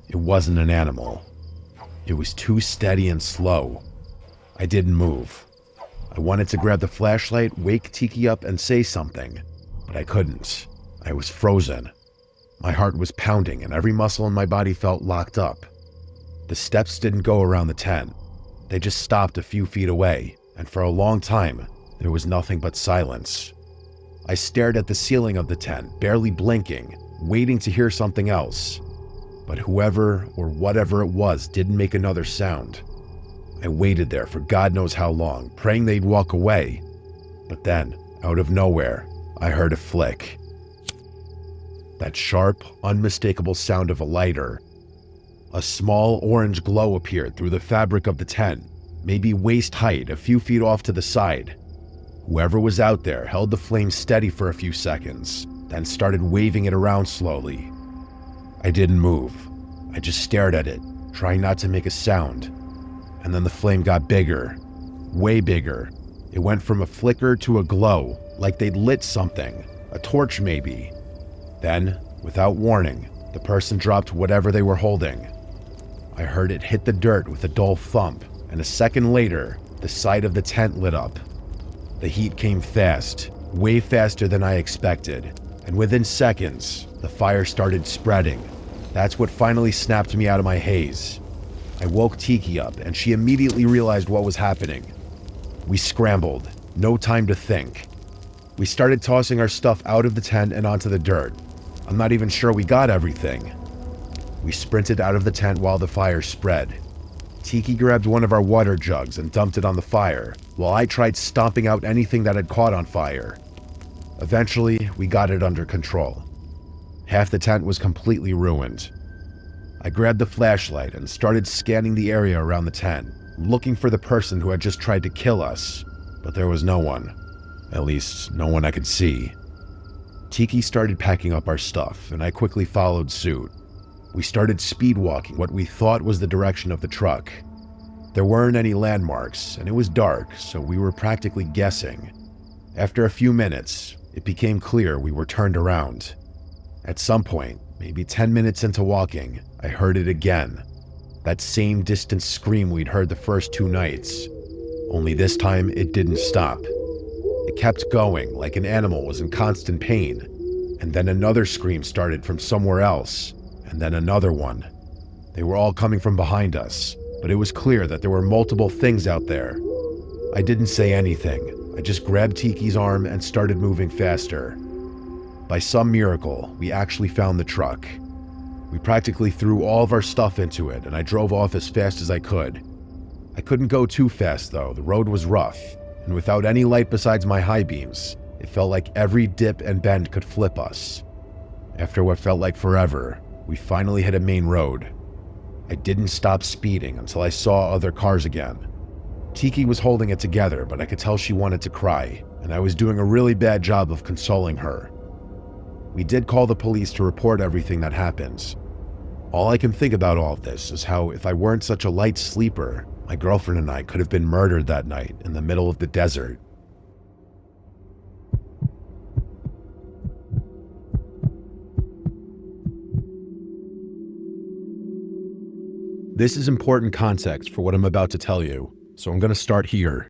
It wasn't an animal. It was too steady and slow. I didn't move. I wanted to grab the flashlight, wake Tiki up, and say something, but I couldn't. I was frozen. My heart was pounding and every muscle in my body felt locked up. The steps didn't go around the tent. They just stopped a few feet away, and for a long time, there was nothing but silence. I stared at the ceiling of the tent, barely blinking, waiting to hear something else. But whoever or whatever it was didn't make another sound. I waited there for God knows how long, praying they'd walk away. But then, out of nowhere, I heard a flick. That sharp, unmistakable sound of a lighter. A small orange glow appeared through the fabric of the tent, maybe waist height, a few feet off to the side. Whoever was out there held the flame steady for a few seconds, then started waving it around slowly. I didn't move. I just stared at it, trying not to make a sound. And then the flame got bigger, way bigger. It went from a flicker to a glow, like they'd lit something, a torch maybe. Then, without warning, the person dropped whatever they were holding. I heard it hit the dirt with a dull thump, and a second later, the side of the tent lit up. The heat came fast, way faster than I expected, and within seconds, the fire started spreading. That's what finally snapped me out of my haze. I woke Tiki up, and she immediately realized what was happening. We scrambled, no time to think. We started tossing our stuff out of the tent and onto the dirt. I'm not even sure we got everything. We sprinted out of the tent while the fire spread. Tiki grabbed one of our water jugs and dumped it on the fire, while I tried stomping out anything that had caught on fire. Eventually, we got it under control. Half the tent was completely ruined. I grabbed the flashlight and started scanning the area around the tent, looking for the person who had just tried to kill us, but there was no one. At least, no one I could see. Tiki started packing up our stuff, and I quickly followed suit. We started speed walking what we thought was the direction of the truck. There weren't any landmarks, and it was dark, so we were practically guessing. After a few minutes, it became clear we were turned around. At some point, maybe 10 minutes into walking, I heard it again. That same distant scream we'd heard the first 2 nights. Only this time, it didn't stop. It kept going like an animal was in constant pain. And then another scream started from somewhere else, and then another one. They were all coming from behind us, but it was clear that there were multiple things out there. I didn't say anything. I just grabbed Tiki's arm and started moving faster. By some miracle, we actually found the truck. We practically threw all of our stuff into it, and I drove off as fast as I could. I couldn't go too fast though, the road was rough, and without any light besides my high beams, it felt like every dip and bend could flip us. After what felt like forever, we finally hit a main road. I didn't stop speeding until I saw other cars again. Tiki was holding it together, but I could tell she wanted to cry, and I was doing a really bad job of consoling her. We did call the police to report everything that happened. All I can think about all of this is how if I weren't such a light sleeper, my girlfriend and I could have been murdered that night in the middle of the desert. This is important context for what I'm about to tell you, so I'm going to start here.